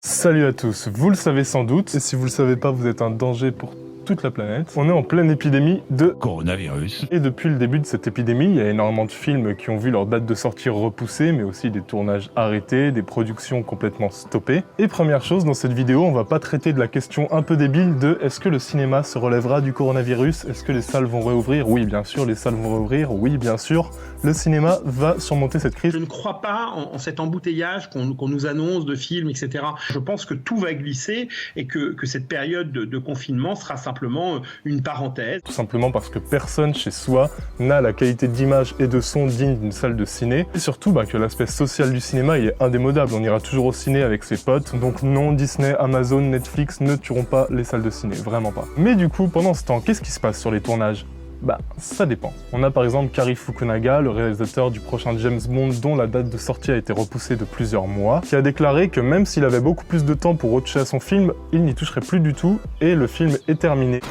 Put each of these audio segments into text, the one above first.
Salut à tous, vous le savez sans doute, et si vous le savez pas, vous êtes un danger pour toute la planète. On est en pleine épidémie de coronavirus. Et depuis le début de cette épidémie, il y a énormément de films qui ont vu leur date de sortie repoussée, mais aussi des tournages arrêtés, des productions complètement stoppées. Et première chose, dans cette vidéo, on va pas traiter de la question un peu débile de est-ce que le cinéma se relèvera du coronavirus? Est-ce que les salles vont réouvrir? Oui, bien sûr, les salles vont réouvrir. Oui, bien sûr, le cinéma va surmonter cette crise. Je ne crois pas en cet embouteillage qu'on nous annonce de films, etc. Je pense que tout va glisser et que cette période de confinement sera simplement une parenthèse. Tout simplement parce que personne chez soi n'a la qualité d'image et de son digne d'une salle de ciné. Et surtout que l'aspect social du cinéma il est indémodable. On ira toujours au ciné avec ses potes. Donc non, Disney, Amazon, Netflix ne tueront pas les salles de ciné. Vraiment pas. Mais du coup, pendant ce temps, qu'est-ce qui se passe sur les tournages? Ça dépend. On a par exemple Cary Fukunaga, le réalisateur du prochain James Bond dont la date de sortie a été repoussée de plusieurs mois, qui a déclaré que même s'il avait beaucoup plus de temps pour retoucher à son film, il n'y toucherait plus du tout et le film est terminé.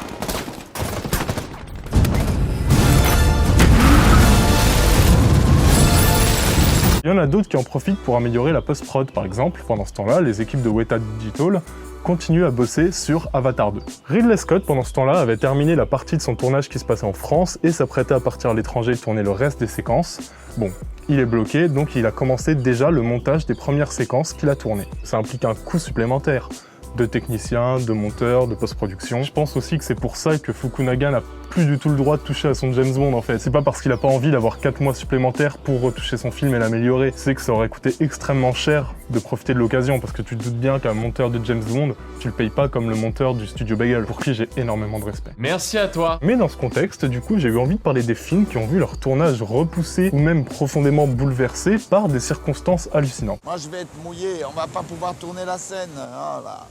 Il y en a d'autres qui en profitent pour améliorer la post-prod par exemple. Pendant ce temps-là, les équipes de Weta Digital continue à bosser sur Avatar 2. Ridley Scott, pendant ce temps-là, avait terminé la partie de son tournage qui se passait en France et s'apprêtait à partir à l'étranger tourner le reste des séquences. Bon, il est bloqué, donc il a commencé déjà le montage des premières séquences qu'il a tournées. Ça implique un coût supplémentaire de techniciens, de monteurs, de post-production. Je pense aussi que c'est pour ça que Fukunaga n'a plus du tout le droit de toucher à son James Bond en fait. C'est pas parce qu'il a pas envie d'avoir 4 mois supplémentaires pour retoucher son film et l'améliorer. C'est que ça aurait coûté extrêmement cher de profiter de l'occasion parce que tu te doutes bien qu'un monteur de James Bond, tu le payes pas comme le monteur du studio Bagel, pour qui j'ai énormément de respect. Merci à toi. Mais dans ce contexte, du coup, j'ai eu envie de parler des films qui ont vu leur tournage repoussé ou même profondément bouleversé par des circonstances hallucinantes. Moi je vais être mouillé, on va pas pouvoir tourner la scène. Oh là.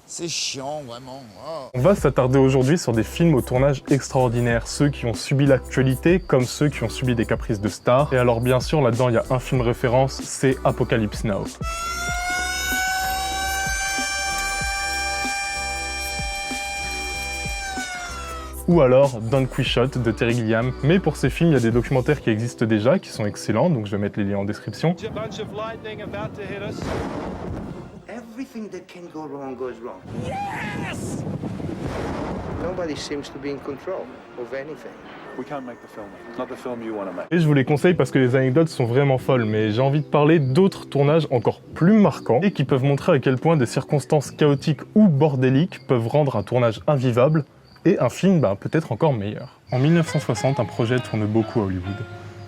C'est chiant, vraiment. Oh. On va s'attarder aujourd'hui sur des films au tournage extraordinaire, ceux qui ont subi l'actualité comme ceux qui ont subi des caprices de stars. Et alors bien sûr, là-dedans, il y a un film référence, c'est Apocalypse Now. Ou alors Don Quixote de Terry Gilliam. Mais pour ces films, il y a des documentaires qui existent déjà, qui sont excellents, donc je vais mettre les liens en description. Everything that can go wrong goes wrong. Yes! Nobody seems to be in control of anything. We can't make the film. Not the film you want to make. Et je vous les conseille parce que les anecdotes sont vraiment folles, mais j'ai envie de parler d'autres tournages encore plus marquants et qui peuvent montrer à quel point des circonstances chaotiques ou bordéliques peuvent rendre un tournage invivable et un film peut-être encore meilleur. En 1960, un projet tourne beaucoup à Hollywood.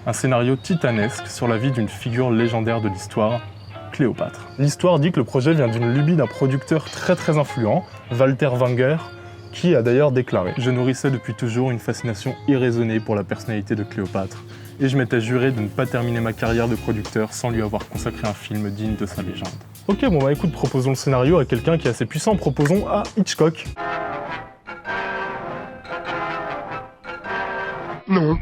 Un scénario titanesque sur la vie d'une figure légendaire de l'histoire, Cléopâtre. L'histoire dit que le projet vient d'une lubie d'un producteur très influent, Walter Wanger, qui a d'ailleurs déclaré « Je nourrissais depuis toujours une fascination irraisonnée pour la personnalité de Cléopâtre, et je m'étais juré de ne pas terminer ma carrière de producteur sans lui avoir consacré un film digne de sa légende. » Ok, écoute, proposons le scénario à quelqu'un qui est assez puissant, proposons à Hitchcock. Non.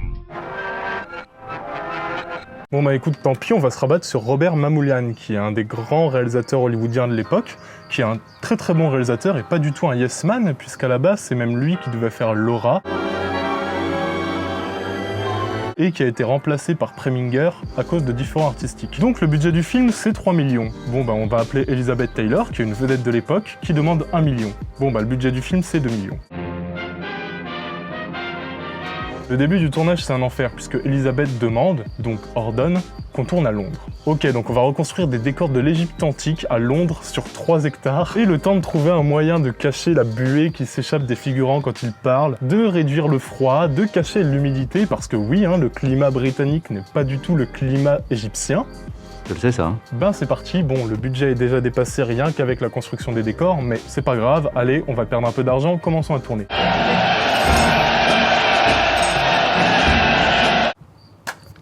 Écoute, tant pis, on va se rabattre sur Robert Mamoulian, qui est un des grands réalisateurs hollywoodiens de l'époque, qui est un très bon réalisateur et pas du tout un yes man, puisqu'à la base, c'est même lui qui devait faire Laura, et qui a été remplacé par Preminger à cause de différents artistiques. Donc le budget du film, c'est 3 millions. On va appeler Elizabeth Taylor, qui est une vedette de l'époque, qui demande 1 million. Le budget du film, c'est 2 millions. Le début du tournage, c'est un enfer, puisque Elisabeth demande, donc ordonne, qu'on tourne à Londres. Ok, donc on va reconstruire des décors de l'Égypte antique à Londres sur 3 hectares, et le temps de trouver un moyen de cacher la buée qui s'échappe des figurants quand ils parlent, de réduire le froid, de cacher l'humidité, parce que oui, le climat britannique n'est pas du tout le climat égyptien. Je le sais ça. C'est parti, le budget est déjà dépassé rien qu'avec la construction des décors, mais c'est pas grave, allez, on va perdre un peu d'argent, commençons à tourner.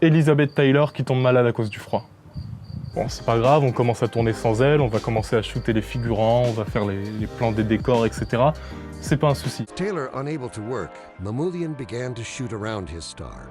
Elizabeth Taylor qui tombe malade à cause du froid. C'est pas grave, on commence à tourner sans elle, on va commencer à shooter les figurants, on va faire les plans des décors, etc. C'est pas un souci. Taylor unable to work, Mamoulian began to shoot around his star.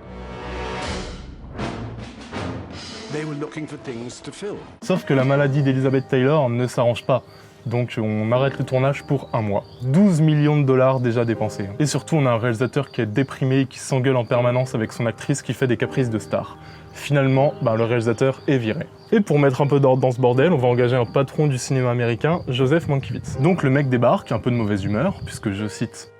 They were looking for things to film. Sauf que la maladie d'Elizabeth Taylor ne s'arrange pas. Donc on arrête le tournage pour 1 mois. 12 millions de dollars déjà dépensés. Et surtout, on a un réalisateur qui est déprimé et qui s'engueule en permanence avec son actrice qui fait des caprices de star. Finalement, le réalisateur est viré. Et pour mettre un peu d'ordre dans ce bordel, on va engager un patron du cinéma américain, Joseph Mankiewicz. Donc le mec débarque, un peu de mauvaise humeur, puisque je cite...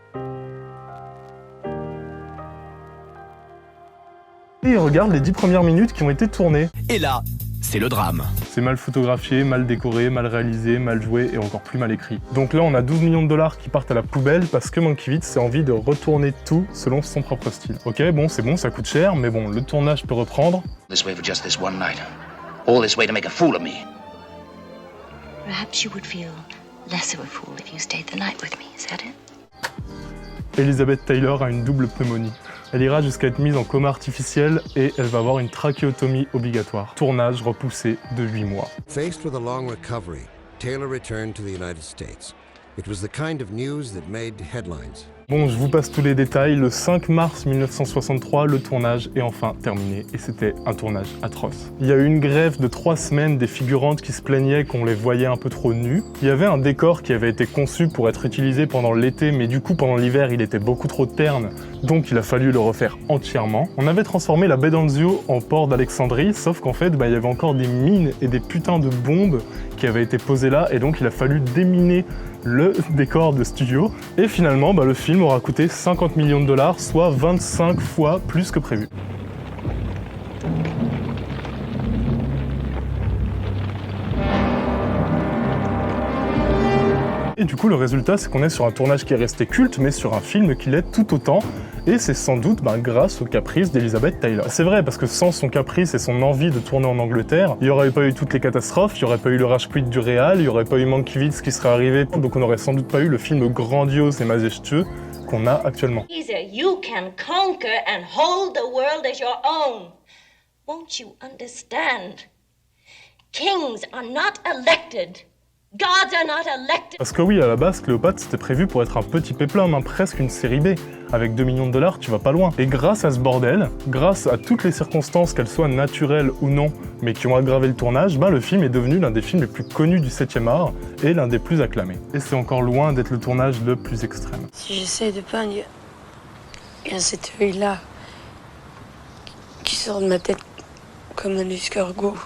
Et il regarde les 10 premières minutes qui ont été tournées. Et là, c'est le drame. C'est mal photographié, mal décoré, mal réalisé, mal joué et encore plus mal écrit. Donc là, on a 12 millions de dollars qui partent à la poubelle parce que Mankiewicz a envie de retourner tout selon son propre style. Ok, bon, c'est bon, ça coûte cher, mais bon, le tournage peut reprendre. This way for just this one night. All this way to make a fool of me. Perhaps you would feel less of a fool if you stayed the night with me, is that it? Elizabeth Taylor a une double pneumonie. Elle ira jusqu'à être mise en coma artificiel et elle va avoir une trachéotomie obligatoire. Tournage repoussé de 8 mois. Faced with a long recovery, Taylor returned to the United States. It was the kind of news that made headlines. Bon, je vous passe tous les détails. Le 5 mars 1963, le tournage est enfin terminé et c'était un tournage atroce. Il y a eu une grève de 3 semaines des figurantes qui se plaignaient qu'on les voyait un peu trop nus. Il y avait un décor qui avait été conçu pour être utilisé pendant l'été, mais du coup pendant l'hiver il était beaucoup trop terne, donc il a fallu le refaire entièrement. On avait transformé la baie d'Anzio en port d'Alexandrie, sauf qu'en fait il y avait encore des mines et des putains de bombes qui avaient été posées là, et donc il a fallu déminer le décor de studio. Et finalement, le film aura coûté 50 millions de dollars, soit 25 fois plus que prévu. Et du coup, le résultat, c'est qu'on est sur un tournage qui est resté culte, mais sur un film qui l'est tout autant. Et c'est sans doute grâce au caprice d'Elizabeth Taylor. C'est vrai, parce que sans son caprice et son envie de tourner en Angleterre, il n'y aurait pas eu toutes les catastrophes, il n'y aurait pas eu le rage quit du réal, il n'y aurait pas eu Mankiewicz qui serait arrivé, donc on n'aurait sans doute pas eu le film grandiose et majestueux qu'on a actuellement. Caesar, you can conquer and hold the world as your own. Won't you understand? Kings are not elected. Gods are not elected. Parce que oui, à la base, Cléopâtre, c'était prévu pour être un petit péplum, presque une série B. Avec 2 millions de dollars, tu vas pas loin. Et grâce à ce bordel, grâce à toutes les circonstances, qu'elles soient naturelles ou non, mais qui ont aggravé le tournage, le film est devenu l'un des films les plus connus du 7e art et l'un des plus acclamés. Et c'est encore loin d'être le tournage le plus extrême. Si j'essaie de peindre, il y a cet œil-là qui sort de ma tête comme un escargot.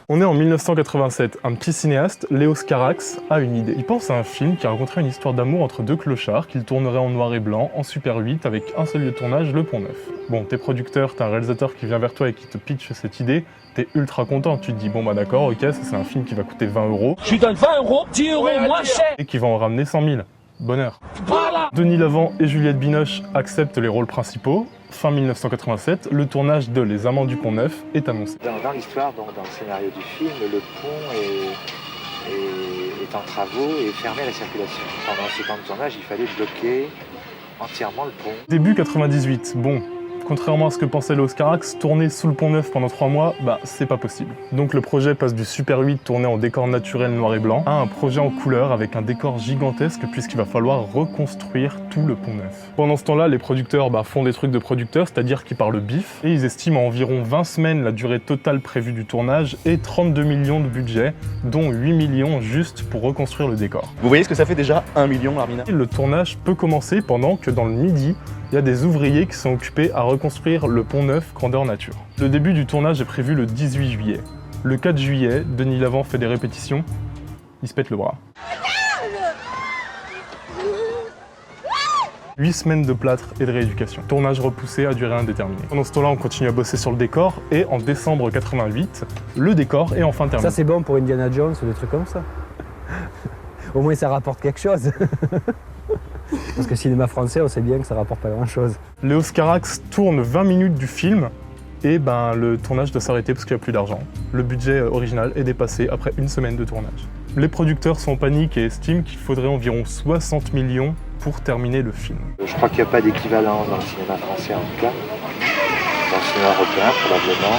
On est en 1987, un petit cinéaste, Léos Carax, a une idée. Il pense à un film qui raconterait une histoire d'amour entre deux clochards qu'il tournerait en noir et blanc, en Super 8, avec un seul lieu de tournage, le Pont-Neuf. Bon, t'es producteur, t'as un réalisateur qui vient vers toi et qui te pitch cette idée, t'es ultra content, tu te dis bon d'accord, ok, ça c'est un film qui va coûter 20 €. Je lui donne 20 €, 10 € moins cher. Et qui va en ramener 100 000. Bonheur. Voilà. Denis Lavant et Juliette Binoche acceptent les rôles principaux. Fin 1987, le tournage de Les Amants du Pont-Neuf est annoncé. Dans l'histoire, dans le scénario du film, le pont est en travaux et fermé à la circulation. Pendant ce temps de tournage, il fallait bloquer entièrement le pont. Début 98, bon. Contrairement à ce que pensait Léos Carax, tourner sous le Pont-Neuf pendant 3 mois, c'est pas possible. Donc le projet passe du Super 8 tourné en décor naturel noir et blanc à un projet en couleur avec un décor gigantesque puisqu'il va falloir reconstruire tout le Pont-Neuf. Pendant ce temps-là, les producteurs font des trucs de producteurs, c'est-à-dire qu'ils parlent bif, et ils estiment à environ 20 semaines la durée totale prévue du tournage et 32 millions de budget, dont 8 millions juste pour reconstruire le décor. Vous voyez ce que ça fait déjà 1 million, Armina ? Le tournage peut commencer pendant que dans le Midi, il y a des ouvriers qui sont occupés à reconstruire le Pont-Neuf grandeur nature. Le début du tournage est prévu le 18 juillet. Le 4 juillet, Denis Lavant fait des répétitions, il se pète le bras. 8 semaines de plâtre et de rééducation. Tournage repoussé à durée indéterminée. Pendant ce temps-là, on continue à bosser sur le décor et en décembre 88, le décor est enfin terminé. Ça c'est bon pour Indiana Jones ou des trucs comme ça. Au moins ça rapporte quelque chose. Parce que cinéma français, on sait bien que ça rapporte pas grand-chose. Léos Carax tourne 20 minutes du film et le tournage doit s'arrêter parce qu'il n'y a plus d'argent. Le budget original est dépassé après 1 semaine de tournage. Les producteurs sont en panique et estiment qu'il faudrait environ 60 millions pour terminer le film. Je crois qu'il n'y a pas d'équivalent dans le cinéma français en tout cas. Dans le cinéma européen probablement.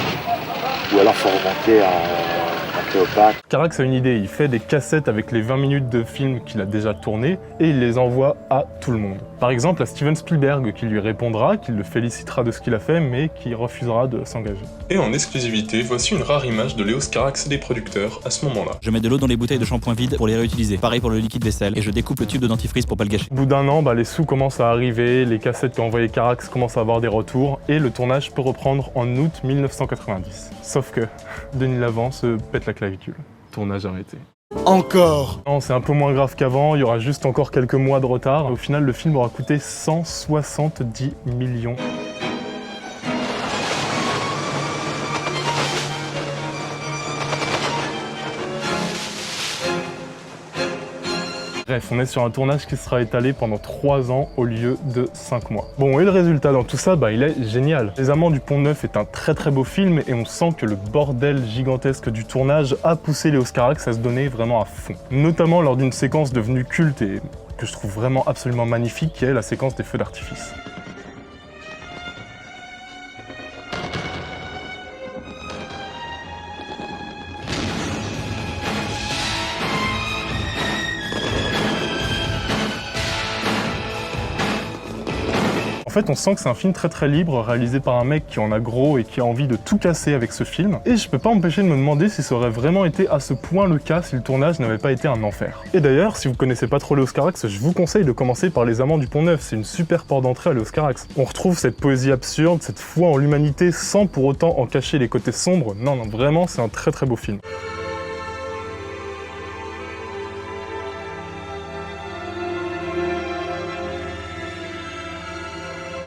Ou alors il faut remonter à un Cléopâtre. Carax a une idée, il fait des cassettes avec les 20 minutes de films qu'il a déjà tournés et il les envoie à tout le monde. Par exemple à Steven Spielberg qui lui répondra, qui le félicitera de ce qu'il a fait mais qui refusera de s'engager. Et en exclusivité, voici une rare image de Léos Carax et des producteurs à ce moment-là. Je mets de l'eau dans les bouteilles de shampoing vides pour les réutiliser. Pareil pour le liquide vaisselle et je découpe le tube de dentifrice pour pas le gâcher. Au bout d'un an, les sous commencent à arriver, les cassettes qu'a envoyé Carax commencent à avoir des retours et le tournage peut reprendre en août 1990. Sauf que Denis Lavant se pète la clavicule. Tournage arrêté. Encore. Non, c'est un peu moins grave qu'avant, il y aura juste encore quelques mois de retard. Au final, le film aura coûté 170 millions. Bref, on est sur un tournage qui sera étalé pendant 3 ans au lieu de 5 mois. Bon, et le résultat dans tout ça, il est génial. Les Amants du Pont-Neuf est un très très beau film et on sent que le bordel gigantesque du tournage a poussé Léos Carax à se donner vraiment à fond. Notamment lors d'une séquence devenue culte et que je trouve vraiment absolument magnifique, qui est la séquence des feux d'artifice. En fait, on sent que c'est un film très très libre, réalisé par un mec qui en a gros et qui a envie de tout casser avec ce film. Et je peux pas m'empêcher de me demander si ça aurait vraiment été à ce point le cas si le tournage n'avait pas été un enfer. Et d'ailleurs, si vous connaissez pas trop Léos Carax, je vous conseille de commencer par Les Amants du Pont-Neuf, c'est une super porte d'entrée à Léos Carax. On retrouve cette poésie absurde, cette foi en l'humanité sans pour autant en cacher les côtés sombres. Non, vraiment, c'est un très très beau film.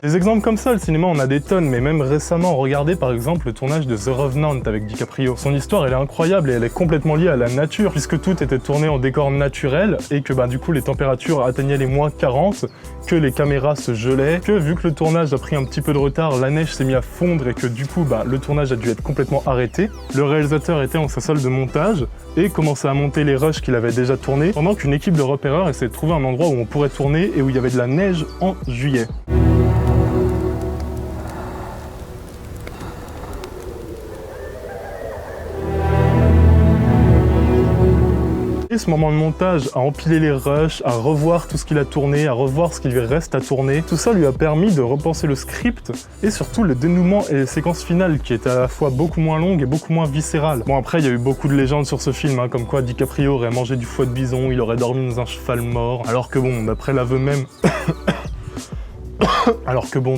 Des exemples comme ça, le cinéma on a des tonnes, mais même récemment, regardez par exemple le tournage de The Revenant avec DiCaprio. Son histoire elle est incroyable et elle est complètement liée à la nature, puisque tout était tourné en décor naturel et que du coup les températures atteignaient les moins 40, que les caméras se gelaient, que vu que le tournage a pris un petit peu de retard, la neige s'est mise à fondre et que du coup le tournage a dû être complètement arrêté. Le réalisateur était en sa salle de montage et commençait à monter les rushs qu'il avait déjà tournés, pendant qu'une équipe de repéreurs essayait de trouver un endroit où on pourrait tourner et où il y avait de la neige en juillet. Et ce moment de montage, à empiler les rushs, à revoir tout ce qu'il a tourné, à revoir ce qu'il lui reste à tourner, tout ça lui a permis de repenser le script et surtout le dénouement et les séquences finales qui étaient à la fois beaucoup moins longues et beaucoup moins viscérales. Bon après il y a eu beaucoup de légendes sur ce film, comme quoi DiCaprio aurait mangé du foie de bison, il aurait dormi dans un cheval mort, alors que bon, d'après l'aveu même...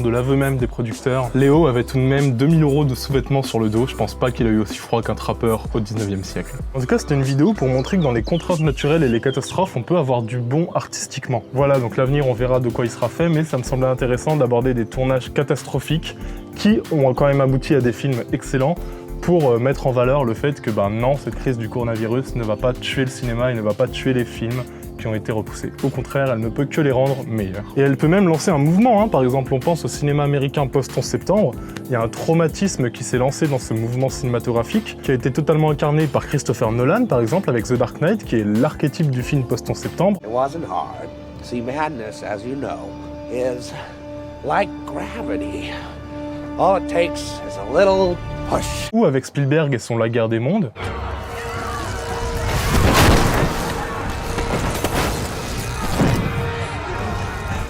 de l'aveu même des producteurs, Léo avait tout de même 2000 € de sous-vêtements sur le dos, je pense pas qu'il a eu aussi froid qu'un trappeur au 19e siècle. En tout cas, c'était une vidéo pour montrer que dans les contraintes naturelles et les catastrophes, on peut avoir du bon artistiquement. Voilà, donc l'avenir, on verra de quoi il sera fait, mais ça me semblait intéressant d'aborder des tournages catastrophiques qui ont quand même abouti à des films excellents, pour mettre en valeur le fait que non, cette crise du coronavirus ne va pas tuer le cinéma et ne va pas tuer les films qui ont été repoussés. Au contraire, elle ne peut que les rendre meilleurs. Et elle peut même lancer un mouvement, Par exemple, on pense au cinéma américain post-11 septembre. Il y a un traumatisme qui s'est lancé dans ce mouvement cinématographique, qui a été totalement incarné par Christopher Nolan, par exemple, avec The Dark Knight, qui est l'archétype du film post-11 septembre. It wasn't hard. See, madness, as you know, is like gravity. All it takes is a little push. Ou avec Spielberg et son La Guerre des Mondes.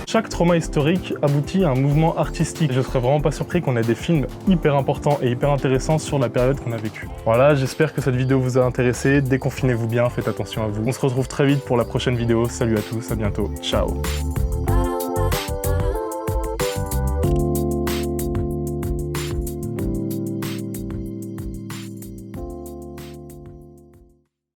Chaque trauma historique aboutit à un mouvement artistique. Je serais vraiment pas surpris qu'on ait des films hyper importants et hyper intéressants sur la période qu'on a vécue. Voilà, j'espère que cette vidéo vous a intéressé. Déconfinez-vous bien, faites attention à vous. On se retrouve très vite pour la prochaine vidéo. Salut à tous, à bientôt. Ciao.